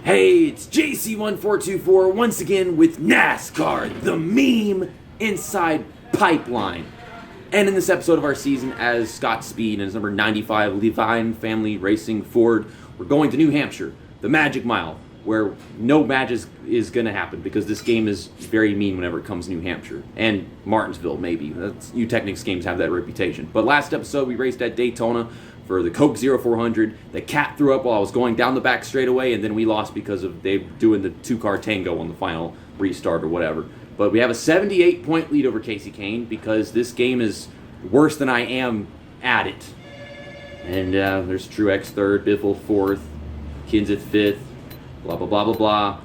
Hey, it's JC1424 once again with NASCAR, the meme inside pipeline. And in this episode of our season as Scott Speed and his number 95 Levine Family Racing Ford, we're going to New Hampshire, the Magic Mile, where no magic is going to happen because this game is very mean whenever it comes to New Hampshire. And Martinsville, maybe. New Technics games have that reputation. But last episode, we raced at Daytona for the Coke 0400. The cat threw up while I was going down the back straightaway, and then we lost because of they doing the two-car tango on the final restart or whatever. But we have a 78-point lead over Casey Kane because this game is worse than I am at it. And there's Truex third, Biffle fourth, Kenseth fifth, blah, blah, blah, blah, blah.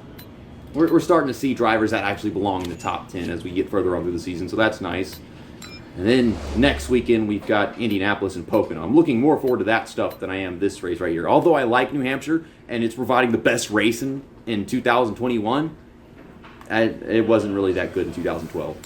We're starting to see drivers that actually belong in the top 10 as we get further on through the season, so that's nice. And then next weekend, we've got Indianapolis and Pocono. I'm looking more forward to that stuff than I am this race right here. Although I like New Hampshire, and it's providing the best racing in 2021, it wasn't really that good in 2012.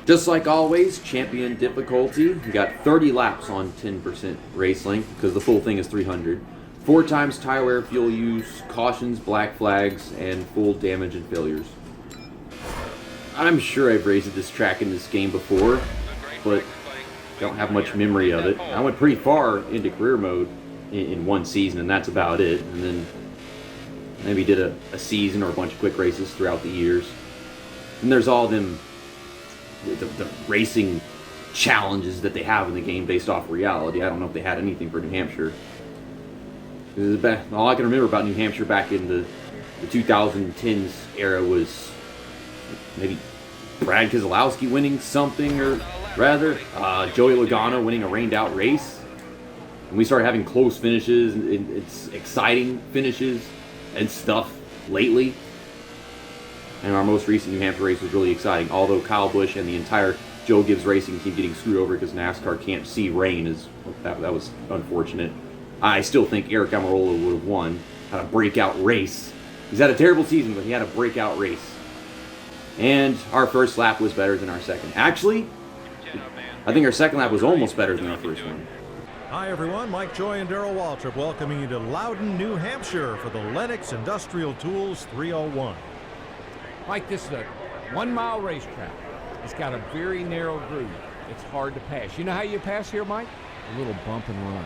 Just like always, champion difficulty. We got 30 laps on 10% race length, because the full thing is 300. 4 times tire wear, fuel use, cautions, black flags, and full damage and failures. I'm sure I've raced this track in this game before, but don't have much memory of it. I went pretty far into career mode in one season, and that's about it. And then maybe did a season or a bunch of quick races throughout the years. And there's all them the racing challenges that they have in the game based off reality. I don't know if they had anything for New Hampshire. All I can remember about New Hampshire back in the 2010s era was maybe Brad Keselowski winning something, or rather, Joey Logano winning a rained-out race. And we started having close finishes, and it's exciting finishes and stuff lately. And our most recent New Hampshire race was really exciting, although Kyle Busch and the entire Joe Gibbs Racing keep getting screwed over because NASCAR can't see rain. That was unfortunate. I still think Eric Almirola would have won. Had a breakout race. He's had a terrible season, but he had a breakout race. And our first lap was better than our second. Actually, I think our second lap was almost better than our first one. Hi everyone, Mike Joy and Darrell Waltrip welcoming you to Loudon, New Hampshire for the Lennox Industrial Tools 301. Mike, this is a 1 mile racetrack. It's got a very narrow groove. It's hard to pass. You know how you pass here, Mike? A little bump and run.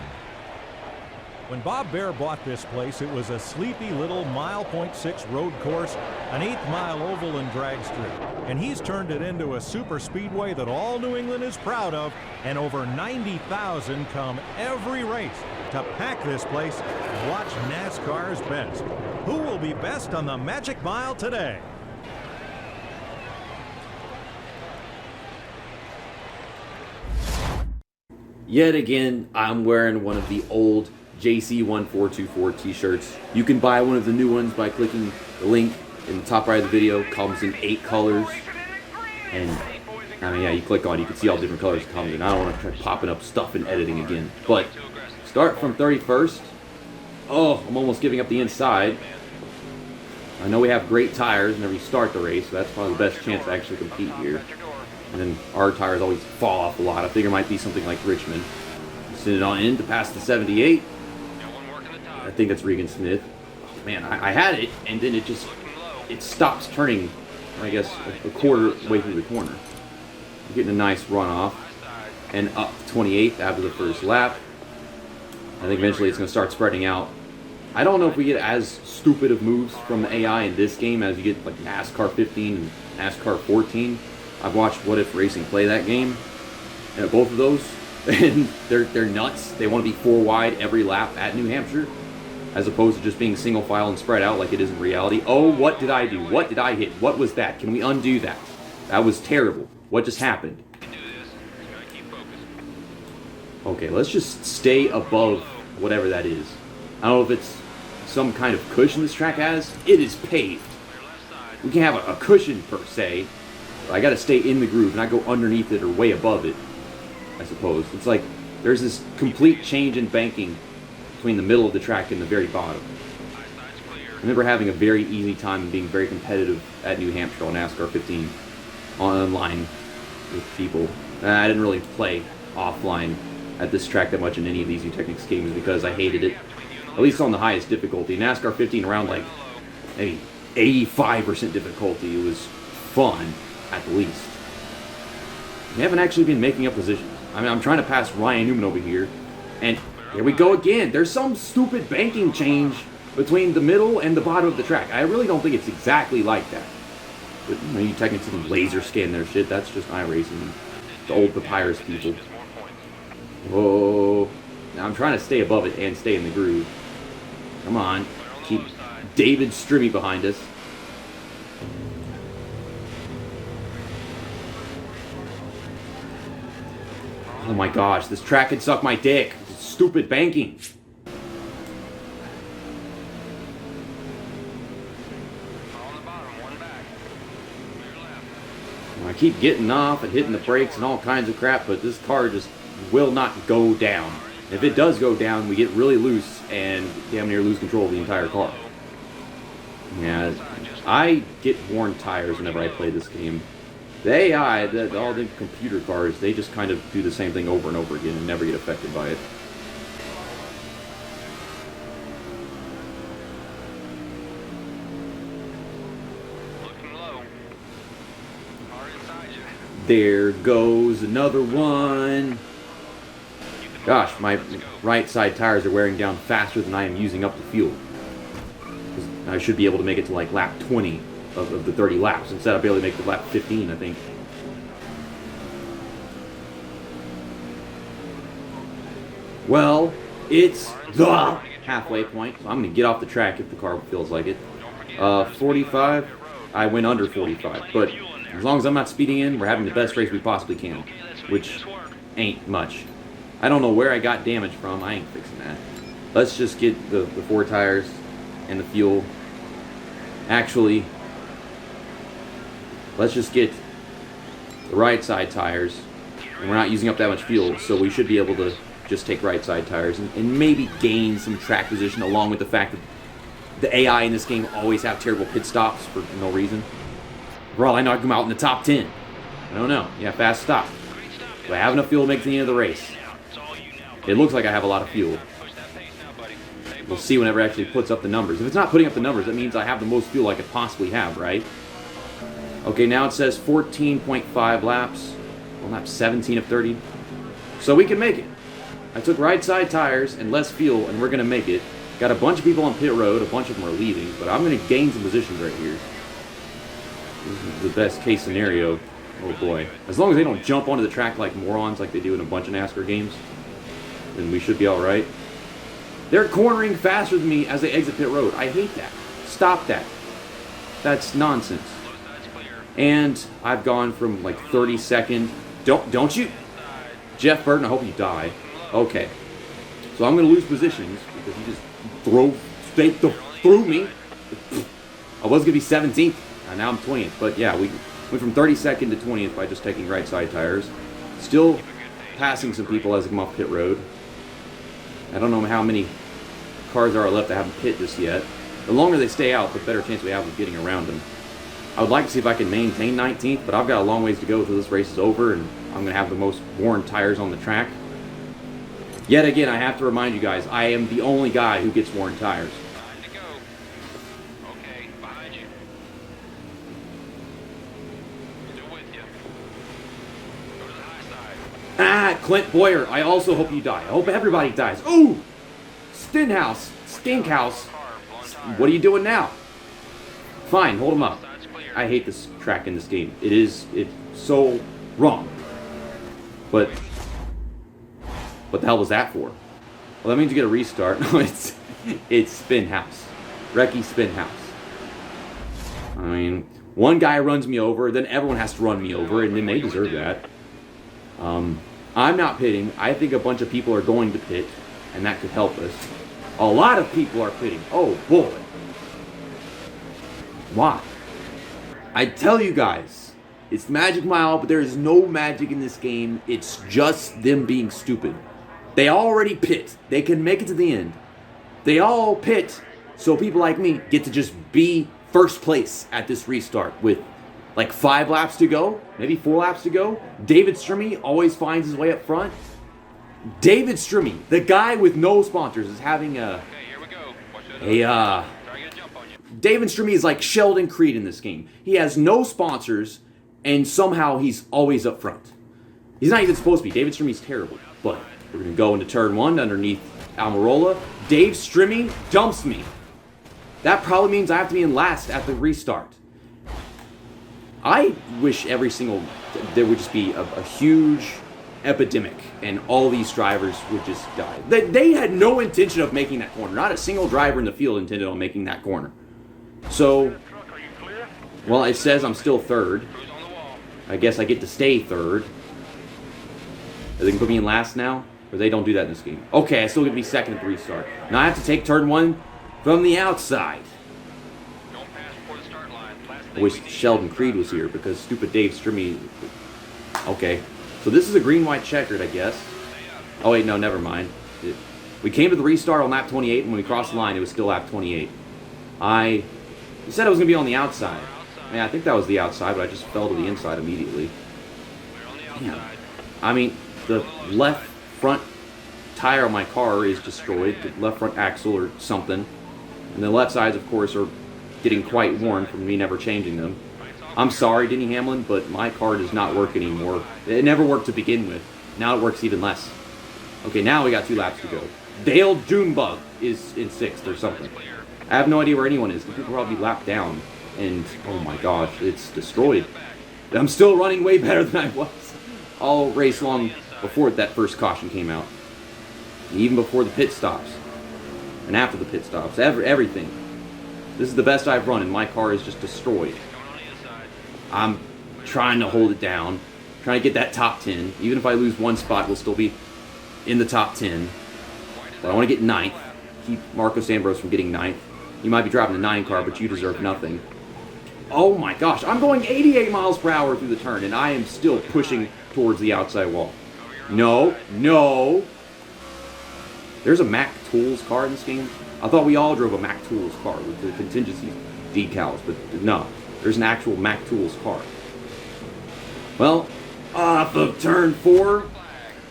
When Bob Bear bought this place, it was a sleepy little mile.6 road course, an 1/8 mile oval and drag strip. And he's turned it into a super speedway that all New England is proud of, and over 90,000 come every race to pack this place and watch NASCAR's best. Who will be best on the Magic Mile today? Yet again, I'm wearing one of the old JC1424 t-shirts. You can buy one of the new ones by clicking the link in the top right of the video. It comes in 8 colors. And, I mean, yeah, you click on it, you can see all different colors it comes in. I don't want to try popping up stuff and editing again. But, start from 31st. Oh, I'm almost giving up the inside. I know we have great tires whenever you start the race, so that's probably the best chance to actually compete here. And then our tires always fall off a lot. I figure it might be something like Richmond. Send it on in to pass the 78. I think that's Regan Smith. Oh, man, I had it, and then it stops turning, I guess, a quarter way through the corner. I'm getting a nice runoff. And up to 28th after the first lap. I think eventually it's going to start spreading out. I don't know if we get as stupid of moves from the AI in this game as you get like NASCAR 15 and NASCAR 14. I've watched What If Racing play that game, and both of those, and they're nuts. They want to be 4 wide every lap at New Hampshire, as opposed to just being single file and spread out like it is in reality. Oh, what did I do? What did I hit? What was that? Can we undo that? That was terrible. What just happened? Okay, let's just stay above whatever that is. I don't know if it's some kind of cushion this track has. It is paved. We can have a cushion per se. I got to stay in the groove, not go underneath it or way above it, I suppose. It's like there's this complete change in banking between the middle of the track and the very bottom. I remember having a very easy time and being very competitive at New Hampshire on NASCAR 15 online with people. I didn't really play offline at this track that much in any of these New Technics games because I hated it, at least on the highest difficulty. NASCAR 15 around like maybe 85% difficulty. It was fun, at the least. We haven't actually been making up positions. I mean, I'm trying to pass Ryan Newman over here, and here we go again. There's some stupid banking change between the middle and the bottom of the track. I really don't think it's exactly like that. But you know, you technically laser scan their shit. That's just iRacing. The old papyrus people. Whoa. Now I'm trying to stay above it and stay in the groove. Come on. Keep David Strimmy behind us. Oh my gosh, this track could suck my dick. It's stupid banking. I keep getting off and hitting the brakes and all kinds of crap, but this car just will not go down. If it does go down, we get really loose and damn near lose control of the entire car. Yeah, I get worn tires whenever I play this game. The AI, all the computer cars, they just kind of do the same thing over and over again and never get affected by it. There goes another one. Gosh, my right side tires are wearing down faster than I am using up the fuel. I should be able to make it to like lap 20 of the 30 laps. Instead, I'll be able to make the lap 15, I think. Well, it's the halfway point. So I'm going to get off the track if the car feels like it. 45. I went under 45, but as long as I'm not speeding in, we're having the best race we possibly can, which ain't much. I don't know where I got damage from. I ain't fixing that. Let's just get the 4 tires and the fuel. Actually, let's just get the right side tires. And we're not using up that much fuel, so we should be able to just take right side tires and maybe gain some track position, along with the fact that the AI in this game always have terrible pit stops for no reason. For all I know, I come out in the top 10. I don't know. Yeah, fast stop. Do I have enough fuel to make it to the end of the race? It looks like I have a lot of fuel. We'll see whenever it actually puts up the numbers. If it's not putting up the numbers, that means I have the most fuel I could possibly have, right? Okay, now it says 14.5 laps. Well, lap 17 of 30. So we can make it. I took right side tires and less fuel, and we're going to make it. Got a bunch of people on pit road. A bunch of them are leaving, but I'm going to gain some positions right here. This is the best case scenario. Oh boy. As long as they don't jump onto the track like morons like they do in a bunch of NASCAR games, then we should be alright. They're cornering faster than me as they exit pit road. I hate that. Stop that. That's nonsense. And I've gone from like 32nd. Don't you? Jeff Burton, I hope you die. Okay. So I'm going to lose positions because he just threw me. I was going to be 17th. And now I'm 20th. But yeah, we went from 32nd to 20th by just taking right side tires. Still passing some people as I come off pit road. I don't know how many cars there are left that haven't pit just yet. The longer they stay out, the better chance we have of getting around them. I would like to see if I can maintain 19th, but I've got a long ways to go until this race is over, and I'm going to have the most worn tires on the track. Yet again, I have to remind you guys, I am the only guy who gets worn tires. Clint Boyer, I also hope you die. I hope everybody dies. Ooh! Stinkhouse. What are you doing now? Fine, hold him up. I hate this track in this game. It's so wrong. But what the hell was that for? Well, that means you get a restart. No, it's Spinhouse. Recce Spinhouse. I mean, one guy runs me over, then everyone has to run me over, and then they deserve that. I'm not pitting. I think a bunch of people are going to pit, and that could help us. A lot of people are pitting. Oh, boy. Why? I tell you guys, it's the Magic Mile, but there is no magic in this game. It's just them being stupid. They already pit. They can make it to the end. They all pit, so people like me get to just be first place at this restart with like 5 laps to go, maybe 4 laps to go. David Strimmy always finds his way up front. David Strimmy, the guy with no sponsors, is having David Strimmy is like Sheldon Creed in this game. He has no sponsors, and somehow he's always up front. He's not even supposed to be. David Strimmy's terrible. But we're going to go into turn 1 underneath Almirola. Dave Strimmy dumps me. That probably means I have to be in last at the restart. I wish there would just be a huge epidemic and all these drivers would just die. They had no intention of making that corner. Not a single driver in the field intended on making that corner. So, well, it says I'm still third. I guess I get to stay third. They can put me in last now? Or they don't do that in this game. Okay, I still get to be second at the restart. Now I have to take turn 1 from the outside. I wish Sheldon Creed was here because stupid Dave Strimmy. Okay, so this is a green-white checkered, I guess. Oh wait, no, never mind. We came to the restart on lap 28, and when we crossed the line, it was still lap 28. You said I was going to be on the outside. Yeah, I think that was the outside, but I just fell to the inside immediately. Yeah. I mean, the left front tire on my car is destroyed, the left front axle or something. And the left sides, of course, are getting quite worn from me never changing them. I'm sorry, Denny Hamlin, but my car does not work anymore. It never worked to begin with. Now it works even less. Okay, now we got 2 laps to go. Dale Junebug is in 6th or something. I have no idea where anyone is. The people probably lapped down. And, oh my gosh, it's destroyed. I'm still running way better than I was all race long before that first caution came out. Even before the pit stops. And after the pit stops. Everything. This is the best I've run, and my car is just destroyed. I'm trying to hold it down. Trying to get that top 10. Even if I lose 1 spot, we'll still be in the top 10. But I want to get 9th. Keep Marcos Ambrose from getting 9th. You might be driving a 9 car, but you deserve nothing. Oh my gosh, I'm going 88 miles per hour through the turn, and I am still pushing towards the outside wall. No. There's a Mac Tools car in this game. I thought we all drove a Mac Tools car with the contingency decals, but no. There's an actual Mac Tools car. Well, off of turn 4,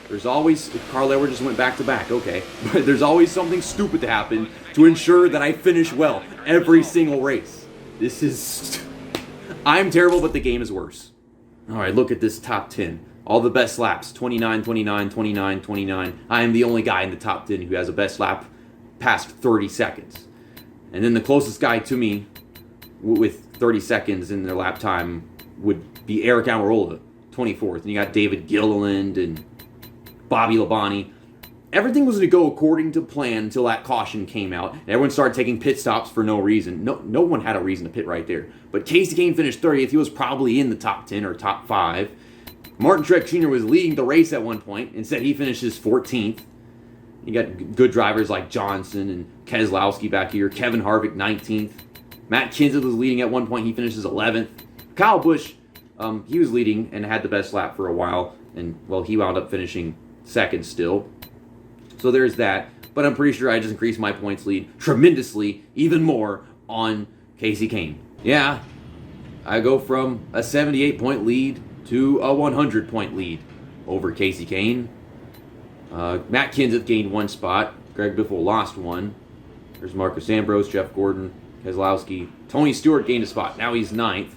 there's always... Carl Edwards just went back to back, okay. But there's always something stupid to happen to ensure that I finish well every single race. This is... I'm terrible, but the game is worse. Alright, look at this top 10. All the best laps. 29, 29, 29, 29. I am the only guy in the top 10 who has a best lap past 30 seconds. And then the closest guy to me with 30 seconds in their lap time would be Eric Almirola, 24th. And you got David Gilliland and Bobby Labonte. Everything was going to go according to plan until that caution came out. And everyone started taking pit stops for no reason. No one had a reason to pit right there. But Kasey Kahne finished 30th. He was probably in the top 10 or top 5. Martin Truex Jr. was leading the race at one point. Instead, he finishes 14th. You got good drivers like Johnson and Keselowski back here. Kevin Harvick, 19th. Matt Kenseth was leading at one point. He finishes 11th. Kyle Busch, he was leading and had the best lap for a while. And, well, he wound up finishing second still. So there's that. But I'm pretty sure I just increased my points lead tremendously, even more, on Kasey Kahne. Yeah, I go from a 78-point lead to a 100-point lead over Kasey Kahne. Matt Kenseth gained 1 spot. Greg Biffle lost 1. There's Marcus Ambrose, Jeff Gordon, Keselowski. Tony Stewart gained a spot. Now he's 9th.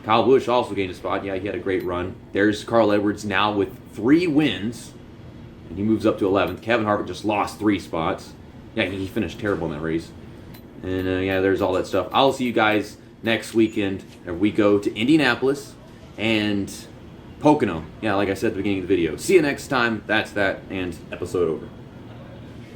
Kyle Busch also gained a spot. Yeah, he had a great run. There's Carl Edwards now with 3 wins. And he moves up to 11th. Kevin Harvick just lost 3 spots. Yeah, he finished terrible in that race. And yeah, there's all that stuff. I'll see you guys next weekend. We go to Indianapolis and Pocono. Yeah, like I said at the beginning of the video. See you next time. That's that, and episode over.